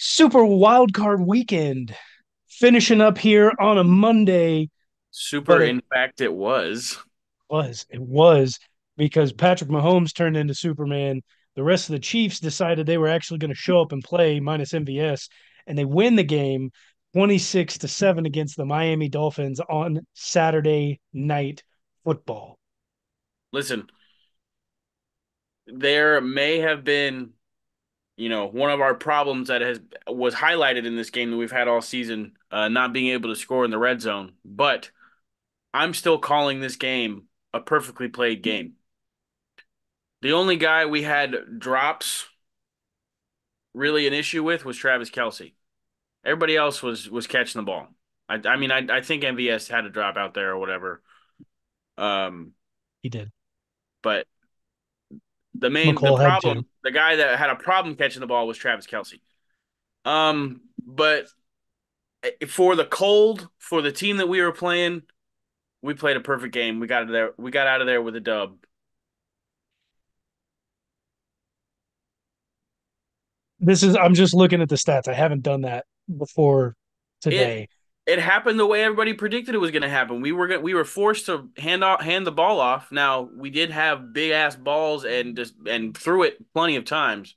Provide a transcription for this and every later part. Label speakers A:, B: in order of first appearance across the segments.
A: Super wild card weekend finishing up here on a Monday, but
B: Super,
A: it
B: in fact, it was.
A: was because Patrick Mahomes turned into Superman. The rest of the Chiefs decided they were actually going to show up and play minus MVS, and they win the game 26-7 against the Miami Dolphins on Saturday night football.
B: Listen, there may have been, one of our problems that has was highlighted in this game that we've had all season, not being able to score in the red zone. But I'm still calling this game a perfectly played game. The only guy we had drops really an issue with was Travis Kelce. Everybody else was catching the ball. I think MVS had a drop out there or whatever. Um,
A: He did.
B: but the
A: McCall had two.
B: problem, the guy that had a problem catching the ball was Travis Kelce. But for the cold, for the team that we were playing, we played a perfect game. We got there. We got out of there with a dub.
A: I'm just looking at the stats. I haven't done that before
B: It
A: today.
B: it happened the way everybody predicted it was going to happen. We were forced to hand the ball off. Now we did have big ass balls and threw it plenty of times,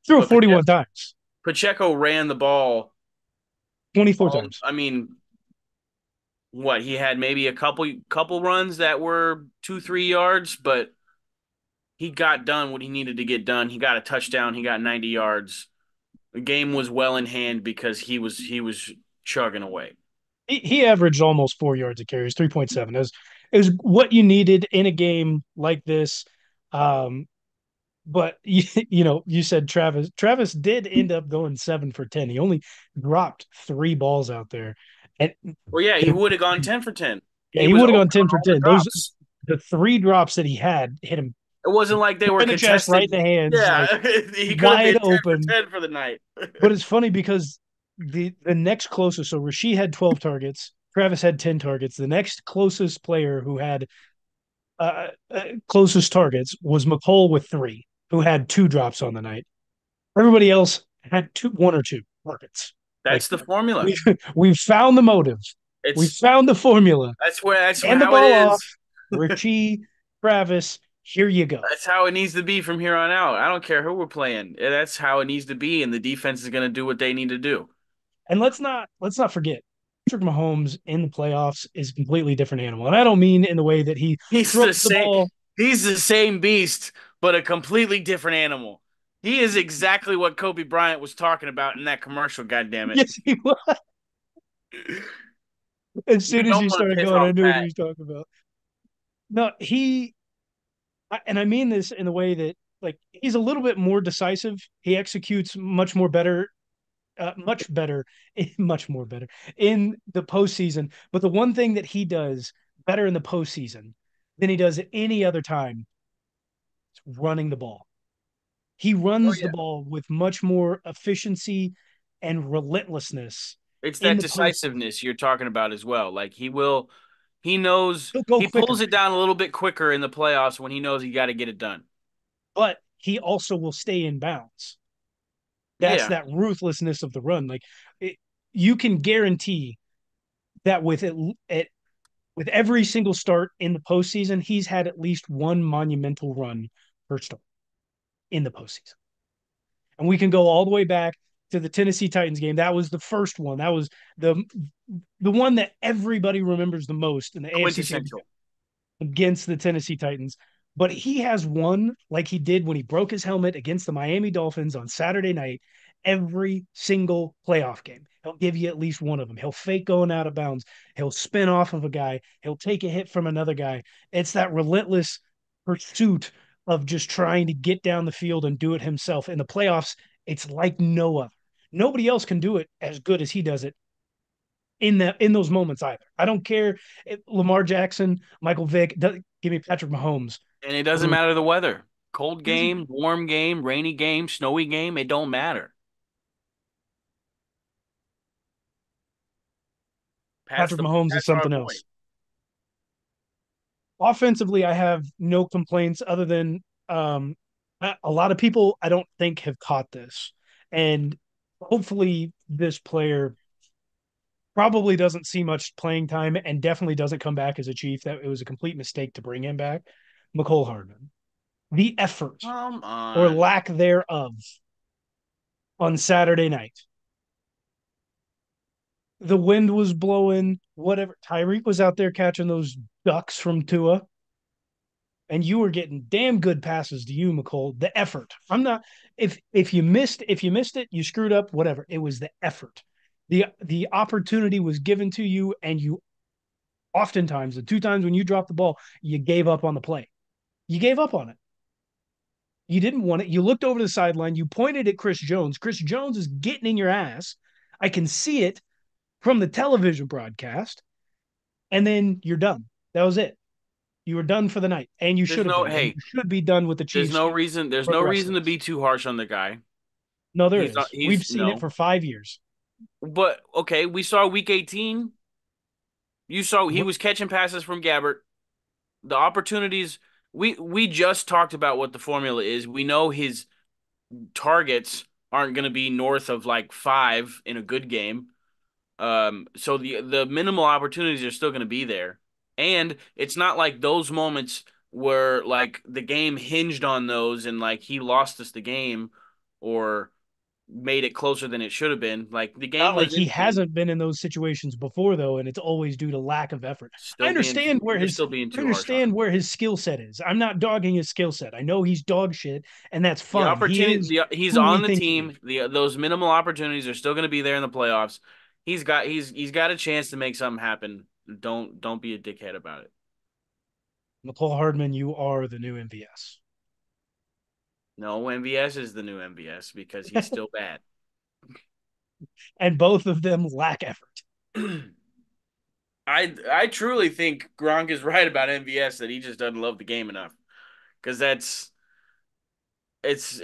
A: Threw it
B: but
A: 41 times,
B: Pacheco ran the ball
A: 24
B: all.
A: times.
B: I mean, what he had maybe a couple runs that were 2-3 yards, but he got done what he needed to get done. He got a touchdown. He got 90 yards. The game was well in hand because he was chugging away.
A: He averaged almost 4 yards a carry. It was 3.7. It was what you needed in a game like this. Um, but you said Travis. Travis did end up going 7 for 10. He only dropped three balls out there, and
B: Well, yeah, he
A: the,
B: would have gone 10 for 10.
A: yeah,
B: He
A: he
B: was
A: would have
B: open
A: gone ten
B: on
A: for
B: all the
A: ten. Those
B: drops.
A: the three drops that he had hit him
B: It wasn't like they were
A: in the chest, right
B: contested.
A: in the hands, like
B: Yeah, he could have
A: wide
B: been 10 for
A: open.
B: 10 for the night.
A: But it's funny because the next closest, so Rasheed had 12 targets, Travis had 10 targets. The next closest player who had closest targets was McCole with three, who had two drops on the night. Everybody else had one or two targets. Like
B: That's the formula.
A: we we've found the motive, we
B: It's
A: found the formula.
B: that's
A: Hand the
B: how it
A: ball off,
B: is.
A: Richie, Travis. Here you go.
B: That's how it needs to be from here on out. I don't care who we're playing. That's how it needs to be, and the defense is going to do what they need to do.
A: And let's not forget, Patrick Mahomes in the playoffs is a completely different animal. And I don't mean in the way that he
B: He's the
A: throws the
B: same.
A: ball.
B: He's the same beast, but a completely different animal. He is exactly what Kobe Bryant was talking about in that commercial. God damn it!
A: Yes, he was. As
B: You
A: soon as
B: don't
A: you
B: want to
A: started
B: piss
A: going, I
B: off
A: knew what he
B: Pat.
A: was talking about. No, and I mean this in the way that like he's a little bit more decisive. He executes much better, much more better in the postseason. But the one thing that he does better in the postseason than he does at any other time is running the ball. He
B: Oh
A: runs the
B: yeah,
A: ball with much more efficiency and relentlessness
B: it's
A: in
B: that
A: the postseason.
B: decisiveness you're talking about as well. Like he will, he knows
A: He'll go
B: he pulls
A: quicker,
B: it down a little bit quicker in the playoffs when he knows he got to get it done.
A: but he also will stay in bounds. That's
B: Yeah.
A: that ruthlessness of the run. Like it, you can guarantee that with every single start in the postseason, he's had at least one monumental run per start in the postseason. And we can go all the way back to the Tennessee Titans game. That was the first one. That was the the one that everybody remembers the most in the AFC Championship
B: Quintessential.
A: against the Tennessee Titans. But he has won like he did when he broke his helmet against the Miami Dolphins on Saturday night every single playoff game. He'll give you at least one of them. He'll fake going out of bounds. He'll spin off of a guy. He'll take a hit from another guy. It's that relentless pursuit of just trying to get down the field and do it himself. In the playoffs, it's like no other. Nobody else can do it as good as he does it in those moments either. I don't care if Lamar Jackson, Michael Vick, give me Patrick Mahomes.
B: And it doesn't
A: Who
B: matter the weather. Cold
A: doesn't
B: game, warm game, rainy game, snowy game, it don't matter.
A: Patrick Mahomes is
B: That's our
A: something
B: boy.
A: else. Offensively, I have no complaints other than a lot of people I don't think have caught this. And hopefully this player probably doesn't see much playing time and definitely doesn't come back as a Chief. That it was a complete mistake to bring him back. Mecole Hardman. The effort
B: Come
A: or
B: on.
A: lack thereof on Saturday night. The wind was blowing, whatever. Tyreek was out there catching those ducks from Tua, and you were getting damn good passes to you, Mecole. The effort. I'm not if you missed it, you screwed up, whatever. It was the effort. The opportunity was given to you, and you oftentimes, the two times when you dropped the ball, you gave up on the play. You gave up on it. You didn't want it. You looked over the sideline. You pointed at Chris Jones. Chris Jones is getting in your ass. I can see it from the television broadcast. And then you're done. That was it. You were done for the night, and you
B: There's
A: should have
B: no
A: been. And
B: hey,
A: you should be done with the Chiefs
B: there's
A: for
B: no
A: the rest of
B: reason to
A: this.
B: be too harsh on the guy.
A: No, there is. We've
B: He's
A: seen it
B: no.
A: for 5 years.
B: But okay, we saw week 18. You saw he was catching passes from Gabbert. The opportunities we just talked about what the formula is. We know his targets aren't going to be north of like 5 in a good game. So the minimal opportunities are still going to be there. And it's not like those moments where like the game hinged on those and like he lost us the game or made it closer than it should have been. Like the game
A: Not like
B: was
A: he
B: in
A: hasn't been in those situations before, though, and it's always due to lack of effort. I
B: still being
A: understand where
B: you're
A: his
B: still being
A: I
B: too harsh on
A: understand
B: him.
A: where his skill set is. I'm not dogging his skill set. I know he's dog shit, and that's
B: The
A: fine. He
B: opportunity,
A: is
B: he's
A: who we
B: on the
A: think he is.
B: team. The those minimal opportunities are still going to be there in the playoffs. He's got a chance to make something happen. Don't be a dickhead about it.
A: Nicole Hardman, you are the new MVS.
B: No, MVS is the new MVS because he's still bad.
A: And both of them lack effort.
B: I truly think Gronk is right about MVS that he just doesn't love the game enough because it's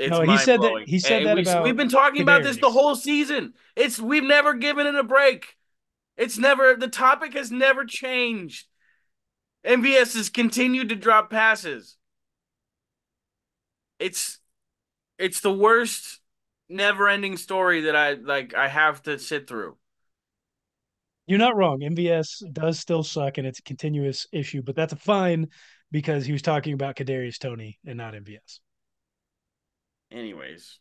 A: No,
B: mind blowing.
A: he said
B: And
A: that
B: we've
A: about
B: been talking about this the
A: Kadarius.
B: whole season. It's we've never given it a break. It's never the topic has never changed. MVS has continued to drop passes. It's it's the worst never-ending story that I have to sit through.
A: You're not wrong. MVS does still suck, and it's a continuous issue, but that's a fine because he was talking about Kadarius Tony and not MVS.
B: Anyways,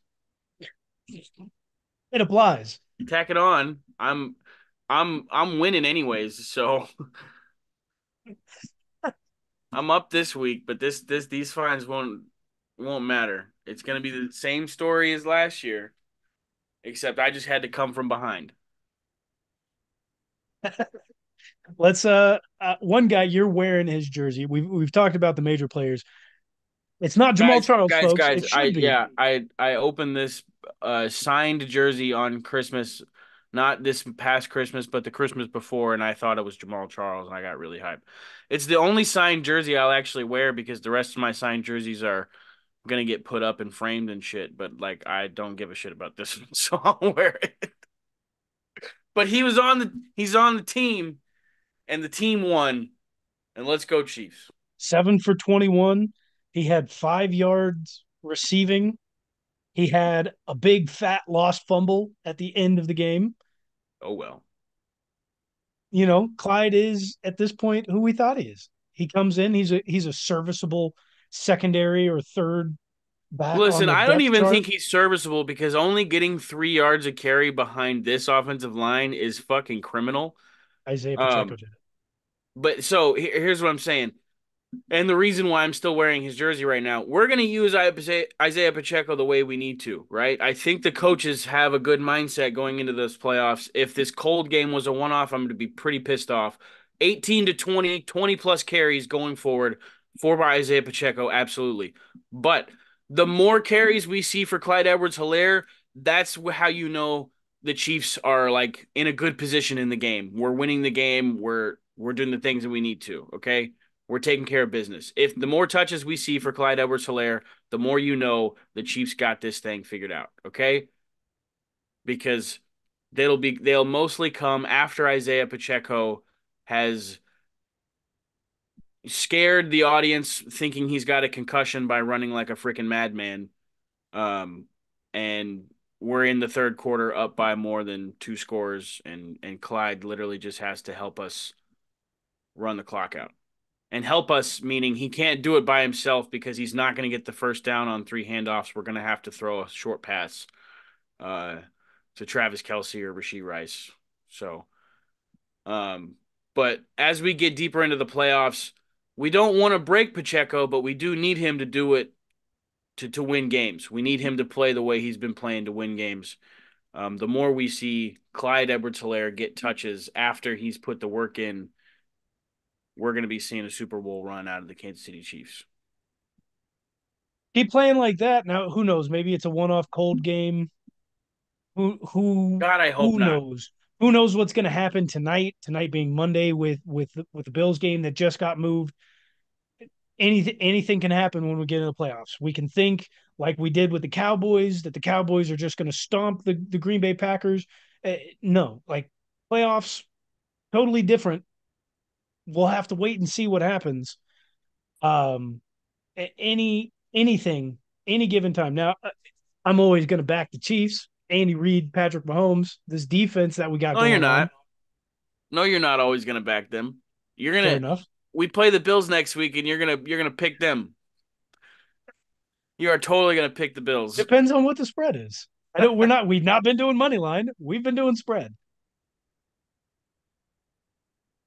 A: It applies.
B: tack it on. I'm winning anyways, so I'm up this week, but these fines won't matter. It's gonna be the same story as last year, except I just had to come from behind.
A: Let's one guy you're wearing his jersey. We've talked about the major players. It's not Jamal Charles, folks. It
B: I
A: should be.
B: yeah, I opened this signed jersey on Christmas, not this past Christmas, but the Christmas before, and I thought it was Jamal Charles, and I got really hyped. It's the only signed jersey I'll actually wear because the rest of my signed jerseys are gonna get put up and framed and shit, but like I don't give a shit about this one, so I'll wear it. But he's on the team, and the team won, and let's go Chiefs.
A: 7 for 21. He had 5 yards receiving. He had a big fat lost fumble at the end of the game.
B: Oh well.
A: Clyde is at this point who we thought he is. He comes in, he's a serviceable secondary or third back on
B: Listen,
A: the
B: I don't
A: depth
B: even
A: chart.
B: think he's serviceable because only getting 3 yards of carry behind this offensive line is fucking criminal.
A: Isaiah Pacheco
B: Um,
A: did it.
B: but so here's what I'm saying. And the reason why I'm still wearing his jersey right now, we're going to use Isaiah Pacheco the way we need to, right? I think the coaches have a good mindset going into those playoffs. If this cold game was a one off, I'm going to be pretty pissed off. 18 to 20, 20 plus carries going forward for Isaiah Pacheco, absolutely. But the more carries we see for Clyde Edwards-Helaire, that's how you know the Chiefs are like in a good position in the game. We're winning the game. We're doing the things that we need to, okay? We're taking care of business. If the more touches we see for Clyde Edwards-Helaire, the more you know the Chiefs got this thing figured out, okay? Because they'll mostly come after Isaiah Pacheco has scared the audience thinking he's got a concussion by running like a freaking madman. Um and we're in the third quarter up by more than two scores, and Clyde literally just has to help us run the clock out. And help us, meaning he can't do it by himself because he's not going to get the first down on three handoffs. We're going to have to throw a short pass uh, to Travis Kelce or Rashee Rice. So, um, but as we get deeper into the playoffs, we don't want to break Pacheco, but we do need him to do it to win games. We need him to play the way he's been playing to win games. The more we see Clyde Edwards-Helaire get touches after he's put the work in, we're going to be seeing a Super Bowl run out of the Kansas City Chiefs.
A: Keep playing like that. Now, who knows? Maybe it's a one-off cold game. Who who
B: God, I hope
A: who
B: not.
A: knows? Who knows what's going to happen tonight? Tonight being Monday with the Bills game that just got moved. Anything can happen when we get in the playoffs. We can think like we did with the Cowboys that the Cowboys are just going to stomp the Green Bay Packers. No, like playoffs, totally different. We'll have to wait and see what happens. Um, anything, any given time. Now, I'm always going to back the Chiefs. Andy Reid, Patrick Mahomes, this defense that we got
B: No, you're
A: going on.
B: not. No, you're not always going to back them. You're
A: Fair
B: gonna.
A: enough.
B: We play the Bills next week, and you're gonna pick them. You are totally gonna pick the Bills.
A: Depends on what the spread is. I know we've not been doing money line. We've been doing spread.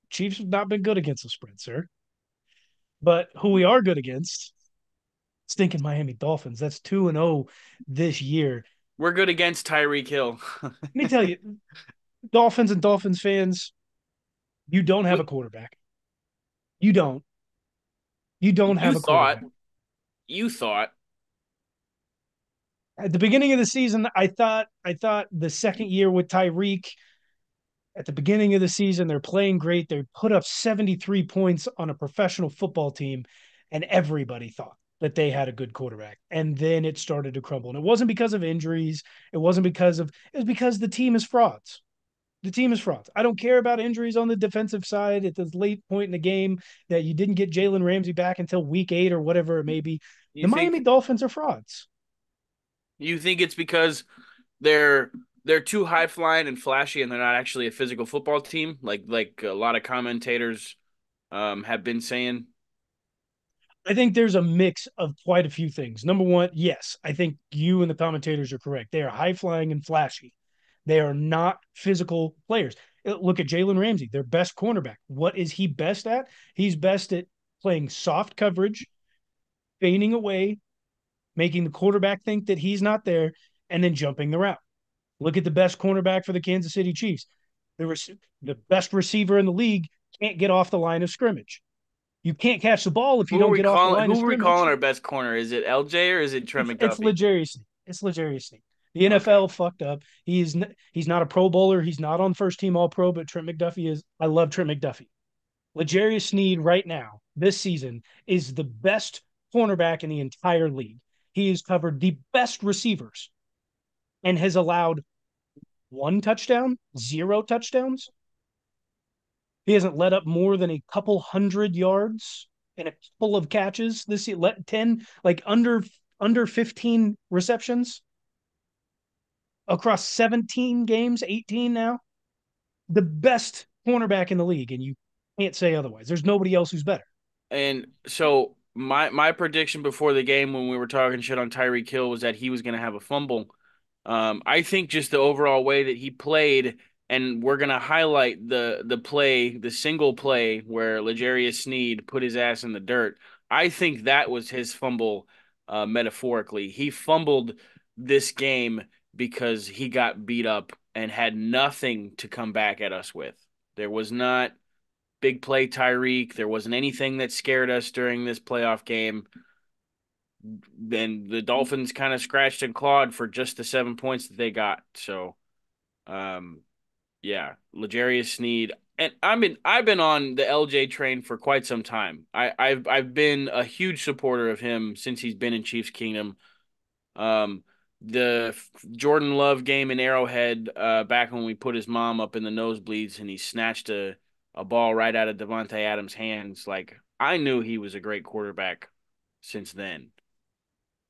A: Chiefs have not been good against the spread, sir. But who we are good against, stinking Miami Dolphins. That's 2-0 this year.
B: We're good against Tyreek Hill.
A: Let me tell you, Dolphins and Dolphins fans, you don't have
B: we,
A: a quarterback. You don't. You don't
B: you
A: have a
B: thought.
A: quarterback.
B: You thought.
A: At the beginning of the season, I thought the second year with Tyreek, at the beginning of the season, they're playing great. They put up 73 points on a professional football team, and everybody thought that they had a good quarterback. And then it started to crumble. And it wasn't because of injuries. It was because the team is frauds. The team is frauds. I don't care about injuries on the defensive side at this late point in the game that you didn't get Jalen Ramsey back until week 8 or whatever it may be.
B: You
A: The Miami
B: think
A: Dolphins are frauds.
B: you think it's because they're they're too high flying and flashy, and they're not actually a physical football team, like a lot of commentators have been saying.
A: I think there's a mix of quite a few things. Number one, yes, I think you and the commentators are correct. They are high flying and flashy. They are not physical players. Look at Jalen Ramsey, their best cornerback. What is he best at? He's best at playing soft coverage, feigning away, making the quarterback think that he's not there, and then jumping the route. Look at the best cornerback for the Kansas City Chiefs. The best receiver in the league can't get off the line of scrimmage. You can't catch the ball if you
B: Who are
A: don't
B: we
A: get off the
B: calling?
A: line of
B: Who are we
A: scrimmage.
B: calling our best corner? Is it LJ or is it Trent
A: It's
B: McDuffie?
A: L'Jarius Sneed. It's L'Jarius Sneed. The
B: Okay.
A: NFL fucked up. He's not a Pro Bowler. He's not on first team All Pro, but Trent McDuffie is. I love Trent McDuffie. L'Jarius Sneed right now this season is the best cornerback in the entire league. He has covered the best receivers and has allowed one touchdown, zero touchdowns. He hasn't let up more than a couple hundred yards and a couple of catches this year. Let 10 like under 15 receptions across 17 games, 18 now. The best cornerback in the league, and you can't say otherwise. There's nobody else who's better.
B: And so my prediction before the game when we were talking shit on Tyreek Hill was that he was going to have a fumble. I think just the overall way that he played, and we're going to highlight the play, the single play where L'Jarius Sneed put his ass in the dirt. I think that was his fumble, metaphorically. He fumbled this game because he got beat up and had nothing to come back at us with. There was not big play Tyreek. There wasn't anything that scared us during this playoff game. Then the Dolphins kind of scratched and clawed for just the 7 points that they got. So, um, yeah, L'Jarius Sneed, and I've been on the LJ train for quite some time. I've been a huge supporter of him since he's been in Chiefs Kingdom. Um, the Jordan Love game in Arrowhead, back when we put his mom up in the nosebleeds and he snatched a ball right out of Devontae Adams' hands. Like, I knew he was a great quarterback since then.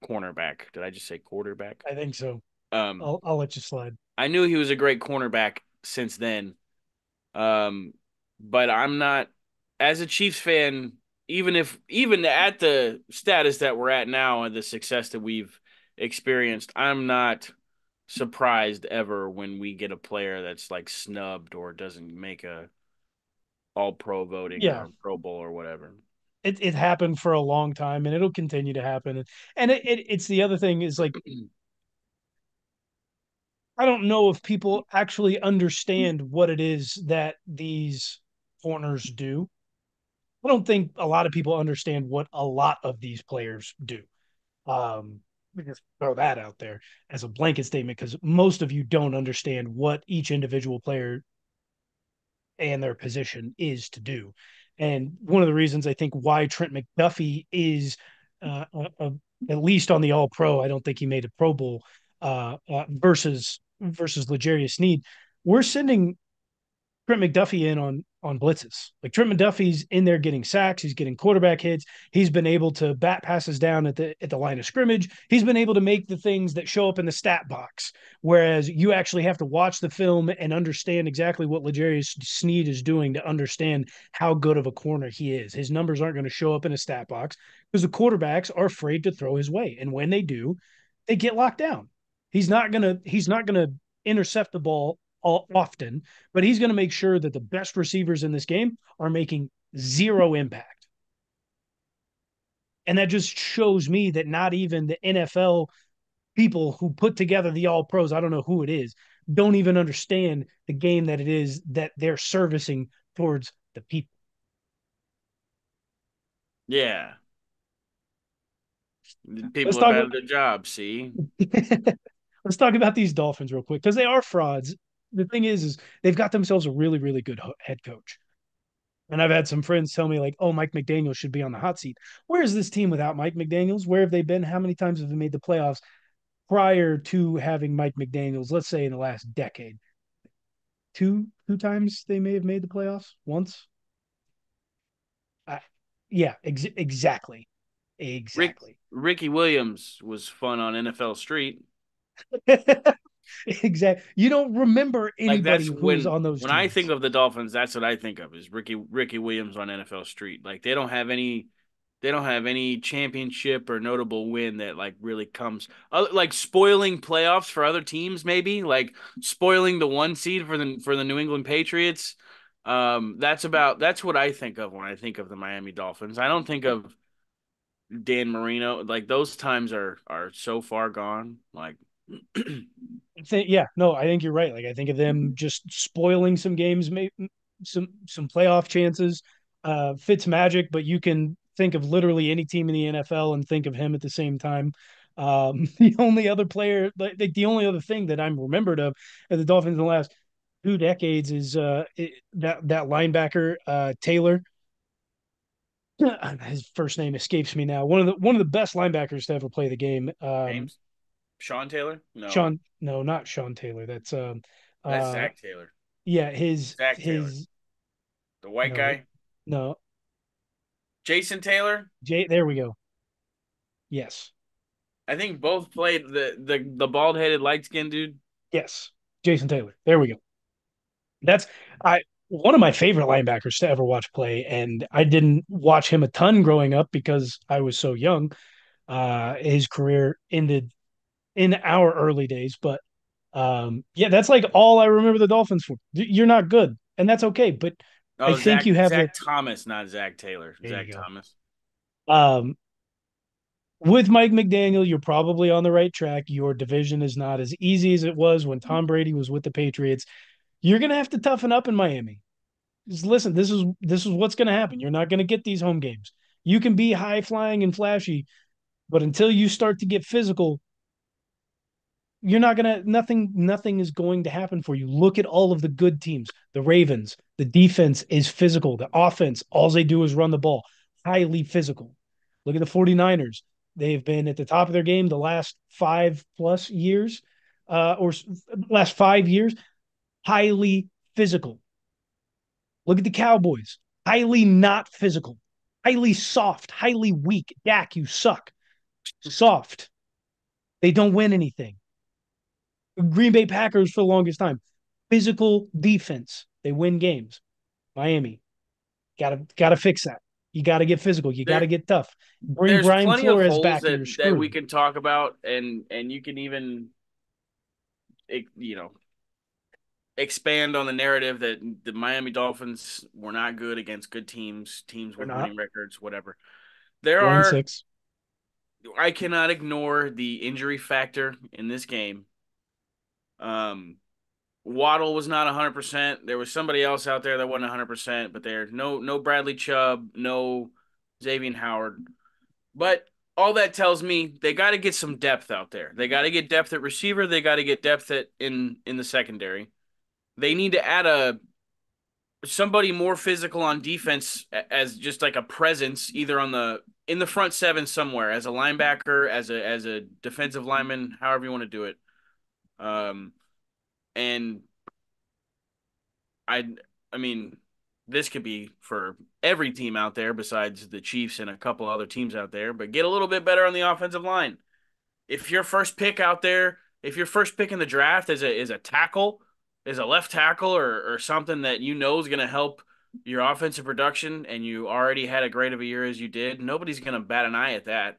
B: Cornerback. Did I just say quarterback?
A: I think so.
B: Um,
A: I'll let you slide.
B: I knew he was a great cornerback since then. Um, but I'm not, as a Chiefs fan, even at the status that we're at now and the success that we've experienced, I'm not surprised ever when we get a player that's like snubbed or doesn't make a all pro voting
A: Yeah,
B: or Pro Bowl or whatever.
A: it happened for a long time, and it'll continue to happen. And it's the other thing is like I don't know if people actually understand what it is that these corners do. I don't think a lot of people understand what a lot of these players do. We just throw that out there as a blanket statement because most of you don't understand what each individual player and their position is to do. And one of the reasons I think why Trent McDuffie is at least on the All Pro, I don't think he made a Pro Bowl versus L'Jarius Sneed. We're sending Trent McDuffie in on blitzes. Like Trent McDuffie's in there getting sacks, he's getting quarterback hits. He's been able to bat passes down at the line of scrimmage. He's been able to make the things that show up in the stat box. Whereas you actually have to watch the film and understand exactly what L'Jarius Sneed is doing to understand how good of a corner he is. His numbers aren't going to show up in a stat box because the quarterbacks are afraid to throw his way, and when they do, they get locked down. He's not gonna intercept the ball often, but he's going to make sure that the best receivers in this game are making zero impact. And that just shows me that not even the NFL people who put together the all pros, I don't know who it is, don't even understand the game that it is that they're servicing towards the people.
B: Yeah,
A: Let's
B: people are
A: talk
B: bad at their job. See,
A: let's talk about these Dolphins real quick because they are frauds. The thing is they've got themselves a really, really good head coach. And I've had some friends tell me, like, oh, Mike McDaniel should be on the hot seat. Where is this team without Mike McDaniels? Where have they been? How many times have they made the playoffs prior to having Mike McDaniels? Let's say in the last decade. Two times they may have made the playoffs. Once. I, yeah, exactly.
B: Rick
A: Exactly.
B: Ricky Williams was fun on NFL Street.
A: Exactly. You don't remember
B: Like
A: anybody
B: that's
A: who was on those
B: when I think
A: teams.
B: of the Dolphins, that's what I think of is Ricky Williams on NFL Street. Like they don't have any championship or notable win that like really comes like spoiling playoffs for other teams maybe, like spoiling the one seed for the New England Patriots. That's what I think of when I think of the Miami Dolphins. I don't think of Dan Marino. Like those times are so far gone. Like
A: Yeah, no, I think you're right. Like I think of them just spoiling some games, maybe some playoff chances. Fitz magic, but you can think of literally any team in the NFL and think of him at the same time. The only other player, like the only other thing that I'm remembered of at the Dolphins in the last 2 decades is that linebacker Taylor. His first name escapes me now. One of the best linebackers to ever play the game.
B: James Sean Taylor? No,
A: Sean, no, not Sean Taylor. That's
B: that's
A: uh,
B: Zach Taylor.
A: yeah, his
B: Zach Taylor,
A: his
B: the white
A: no,
B: guy.
A: no,
B: Jason Taylor.
A: Jay. There we go. Yes,
B: I think both played the bald headed light skinned dude.
A: yes, Jason Taylor. There we go. That's I one of my favorite linebackers to ever watch play, and I didn't watch him a ton growing up because I was so young. His career ended in our early days, but yeah, that's like all I remember the Dolphins for. You're not good, and that's okay. But I
B: Oh,
A: think you have the.
B: Zach Thomas, not Zach Taylor.
A: There
B: Zach
A: you go.
B: Thomas.
A: Um, with Mike McDaniel, you're probably on the right track. Your division is not as easy as it was when Tom Brady was with the Patriots. You're gonna have to toughen up in Miami. Just listen, this is what's gonna happen. You're not gonna get these home games. You can be high flying and flashy, but until you start to get physical, you're not gonna nothing is going to happen for you. Look at all of the good teams. The Ravens, the defense is physical. The offense, all they do is run the ball. Highly physical. Look at the 49ers. They've been at the top of their game the last 5+ years, or last 5 years, highly physical. Look at the Cowboys, highly not physical, highly soft, highly weak. Dak, you suck. Soft. They don't win anything. Green Bay Packers for the longest time. Physical defense. They win games. Miami, gotta fix that. You gotta get physical. You gotta
B: There
A: get tough. Bring
B: there's
A: Brian
B: plenty of
A: Flores
B: holes
A: back and
B: that
A: you're
B: we
A: screwed.
B: can talk about, and you can even expand on the narrative that the Miami Dolphins were not good against good teams, teams
A: They're
B: with
A: not
B: winning records, whatever. There
A: one and
B: are
A: six.
B: I cannot ignore the injury factor in this game. Um, Waddle was not 100%. There was somebody else out there that wasn't 100%, but there's no Bradley Chubb, no Xavier Howard. But all that tells me they got to get some depth out there. They got to get depth at receiver. They got to get depth in the secondary. They need to add a somebody more physical on defense as just like a presence, either on the in the front seven somewhere as a linebacker, as a defensive lineman, however you want to do it. Um, and I I mean, this could be for every team out there besides the Chiefs and a couple other teams out there, but get a little bit better on the offensive line. If your first pick out there, if your first pick in the draft is a tackle, is a left tackle or something that you know is going to help your offensive production, and you already had a great of a year as you did, nobody's going to bat an eye at that.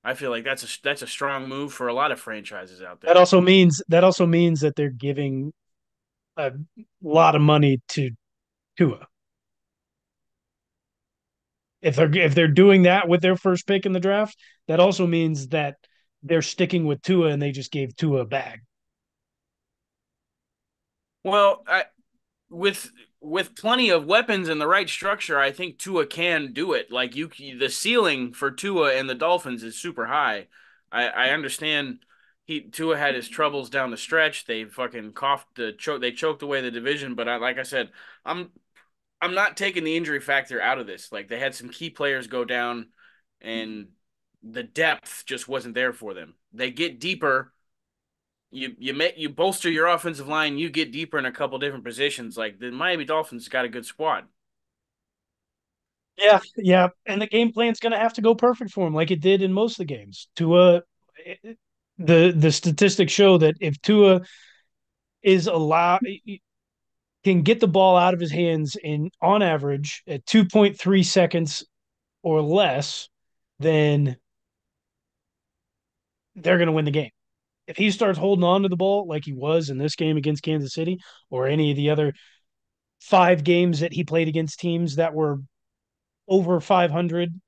B: I feel like that's a strong move for a lot of franchises out
A: That
B: there.
A: also means that they're giving a lot of money to Tua. If they're doing that with their first pick in the draft, that also means that they're sticking with Tua and they just gave Tua a bag.
B: Well, with plenty of weapons and the right structure, I think Tua can do it. Like the ceiling for Tua and the Dolphins is super high. I understand Tua had his troubles down the stretch. They fucking they choked away the division. But like I said, I'm I'm not taking the injury factor out of this. Like they had some key players go down, and the depth just wasn't there for them. They get deeper, you bolster your offensive line, you get deeper in a couple different positions. Like the Miami Dolphins got a good squad.
A: Yeah, yeah, and the game plan's going to have to go perfect for him, like it did in most of the games. Tua, the statistics show that if Tua is allowed can get the ball out of his hands in on average at 2.3 seconds or less, then they're going to win the game. If he starts holding on to the ball like he was in this game against Kansas City or any of the other 5 games that he played against teams that were over 500,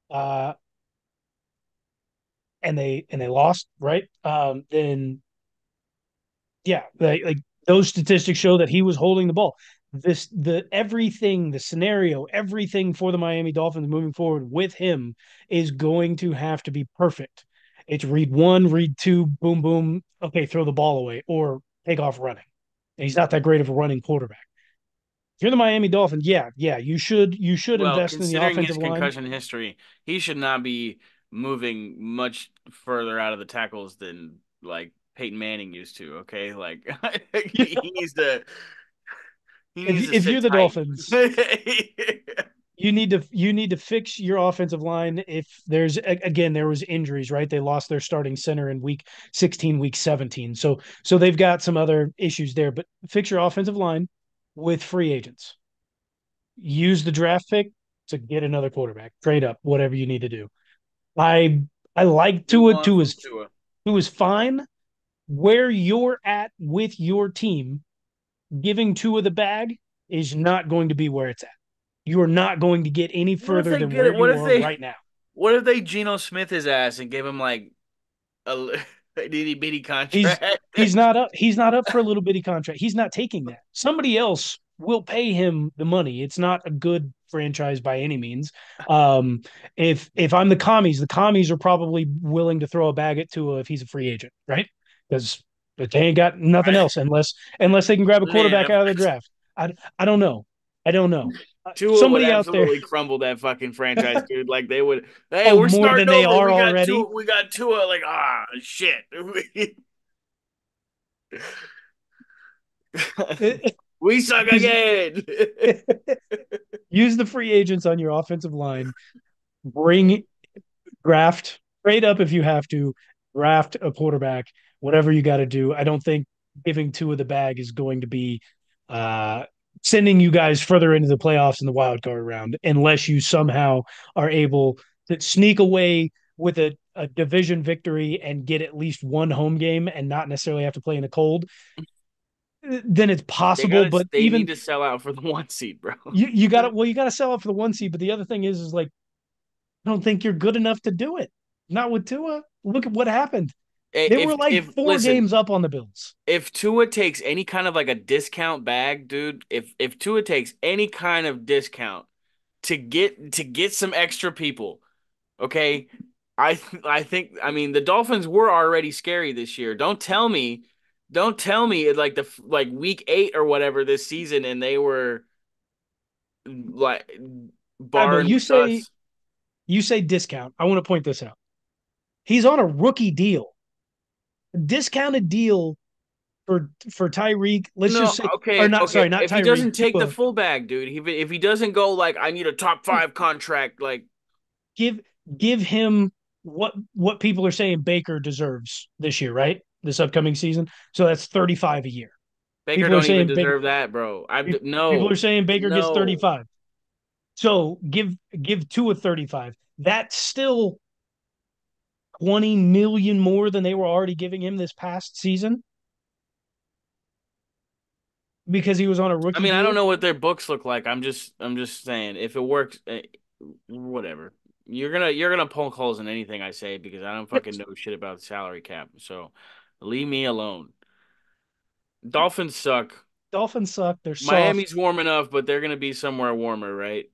A: uh, and they lost, right? Then yeah, like those statistics show that he was holding the ball. The everything, the scenario, everything for the Miami Dolphins moving forward with him is going to have to be perfect. It's read one, read two, boom, boom. Okay, throw the ball away or take off running. And he's not that great of a running quarterback. If you're the Miami Dolphins, yeah, you should
B: Well,
A: invest in the
B: considering
A: offensive
B: his
A: line.
B: concussion history, he should not be moving much further out of the tackles than like Peyton Manning used to. Okay, like he
A: if
B: needs to
A: if
B: sit
A: you're the
B: tight.
A: Dolphins, you need to fix your offensive line. If there's again there was injuries, right? They lost their starting center in week 16, week 17. So they've got some other issues there, but fix your offensive line with free agents. Use the draft pick to get another quarterback. Trade up, whatever you need to do. I I like
B: Move
A: Tua.
B: on from Tua.
A: Tua is fine where you're at with your team. Giving Tua the bag is not going to be where it's at. You are not going to get any
B: What if
A: further
B: they
A: than
B: get
A: where
B: it?
A: you are right now.
B: What if they Geno Smith his ass and give him like a itty bitty
A: He's
B: contract?
A: he's not up for a little bitty contract. He's not taking that. Somebody else will pay him the money. It's not a good franchise by any means. Um, if I'm the commies are probably willing to throw a bag at Tua if he's a free agent, right? Because they ain't got nothing
B: I,
A: else unless they can grab a
B: man,
A: quarterback out of the draft. I don't know. I don't know.
B: Tua would
A: Somebody out there,
B: absolutely crumble that fucking franchise, dude. Like they would. Hey,
A: oh,
B: we're
A: more than
B: starting
A: they
B: over.
A: are already.
B: We got Tua. Like shit. We suck
A: use
B: again.
A: use the free agents on your offensive line. Bring draft trade up if you have to draft a quarterback whatever you got to do. I don't think giving two of the bag is going to be uh, sending you guys further into the playoffs in the wild card round unless you somehow are able to sneak away with a division victory and get at least one home game and not necessarily have to play in the cold. Then it's possible, but
B: They need
A: even
B: to sell out for the 1 seed, bro.
A: you got to well, you got to sell it for the one seed. But the other thing is like I don't think you're good enough to do it. Not with Tua. Look at what happened. They were like
B: If
A: four
B: listen,
A: games up on the Bills.
B: if Tua takes any kind of like a discount bag, dude, if Tua takes any kind of discount to get some extra people, okay? I think I mean the Dolphins were already scary this year. Don't tell me like like week 8 or whatever this season and they were like
A: But
B: barring us.
A: you say discount. I want to point this out. He's on a rookie deal, a discounted deal for Tyreek. Let's
B: No,
A: just say, or
B: okay,
A: not.
B: okay.
A: Sorry, not
B: If he
A: Tyreek.
B: doesn't take the
A: Tua.
B: full bag, dude, if he doesn't go like I need a top 5 contract, like
A: Give give him what people are saying Baker deserves this year, right? This upcoming season. So that's 35 a year.
B: Baker
A: People are
B: don't even
A: saying Baker.
B: deserve that, bro.
A: People are
B: No,
A: saying Baker gets
B: no.
A: 35. So give Tua 35. That's still 20 million more than they were already giving him this past season because he was on a
B: I
A: rookie
B: mean, I don't
A: deal.
B: know what their books look like. I'm just saying if it works, whatever. You're gonna poke holes in anything I say because I don't fucking know shit about the salary cap. So leave me alone. Dolphins suck.
A: Dolphins suck. They're
B: Miami's
A: soft.
B: warm enough, but they're gonna be somewhere warmer, right?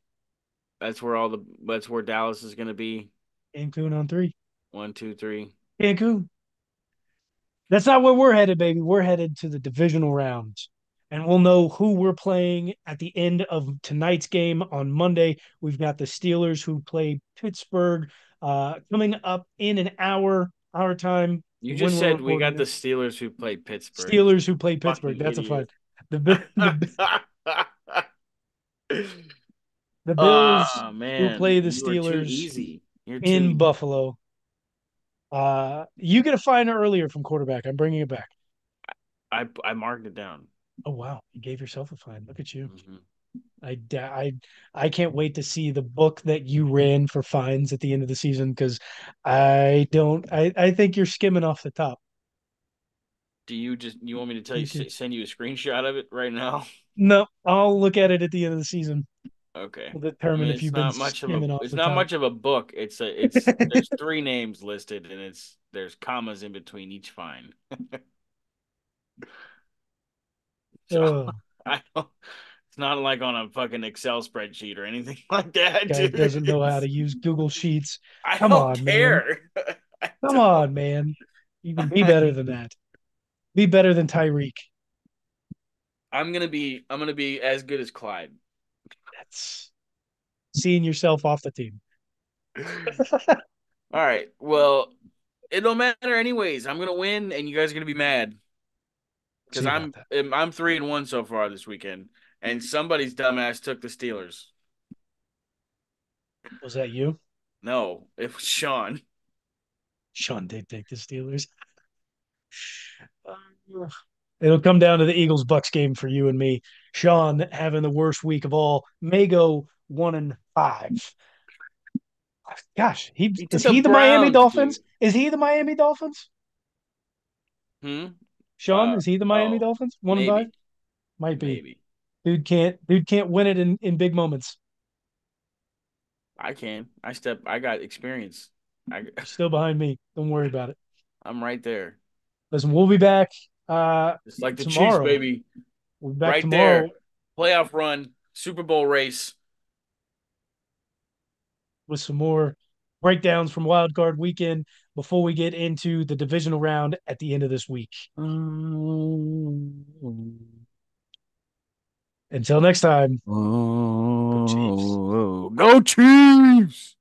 B: That's where Dallas is gonna be.
A: Cancun on three.
B: 1, 2, 3.
A: Cancun. That's not where we're headed, baby. We're headed to the divisional rounds. And we'll know who we're playing at the end of tonight's game on Monday. We've got the Steelers who play Pittsburgh coming up in an hour, our time
B: You
A: when
B: just
A: we're
B: said we
A: recording
B: got the
A: this.
B: Steelers who play Pittsburgh. You
A: Steelers who play Pittsburgh.
B: fucking
A: That's a fun.
B: idiot.
A: The the Bills
B: Oh
A: who
B: man,
A: play the
B: you are too
A: Steelers
B: easy. You're too
A: in
B: easy.
A: Buffalo. You get a fine earlier from quarterback. I'm bringing it back.
B: I marked it down.
A: Oh wow, you gave yourself a fine. Look at you.
B: Hmm.
A: I, I I can't wait to see the book that you ran for fines at the end of the season because I don't. I think you're skimming off the top.
B: Do you want me to tell you
A: You could
B: send you a screenshot of it right now?
A: no. I'll look at it at the end of the season.
B: Okay.
A: We'll
B: I
A: determine
B: mean,
A: if you've been skimming off
B: it's
A: the
B: not
A: top.
B: much of a book. It's there's 3 names listed and there's commas in between each fine. So
A: Oh,
B: I don't it's not like on a fucking Excel spreadsheet or anything like that,
A: guy
B: dude.
A: doesn't know how to use Google Sheets.
B: I
A: Come
B: don't
A: on, man.
B: care. I
A: Come
B: don't.
A: on, man. You can be better than that. Be better than Tyreek.
B: I'm gonna be as good as Clyde.
A: That's seeing yourself off the team.
B: All right. Well, it don't matter anyways. I'm gonna win, and you guys are gonna be mad because
A: See about that.
B: I'm 3-1 so far this weekend, and somebody's dumbass took the Steelers.
A: Was that you?
B: No, it was Sean.
A: Sean did take the Steelers. Uh, It'll come down to the Eagles Bucks game for you and me. Sean having the worst week of all may go 1-5. Gosh, he
B: He took
A: is
B: the
A: he the Miami
B: Browns, dude.
A: Dolphins? Is he the Miami Dolphins?
B: Hmm.
A: Sean, is he the Miami
B: Oh,
A: Dolphins? 1-5?
B: maybe,
A: Might be.
B: maybe
A: Dude can't win it in big moments.
B: I can. I got experience. I
A: You're still behind me. Don't worry about it.
B: I'm right there.
A: Listen, we'll be back uh
B: It's like the Chiefs,
A: tomorrow.
B: baby.
A: We'll be back
B: Right
A: tomorrow
B: there. Playoff run, Super Bowl race.
A: with some more breakdowns from Wild Card Weekend before we get into the divisional round at the end of this week. Until next time, go Chiefs.
B: Oh, go Chiefs!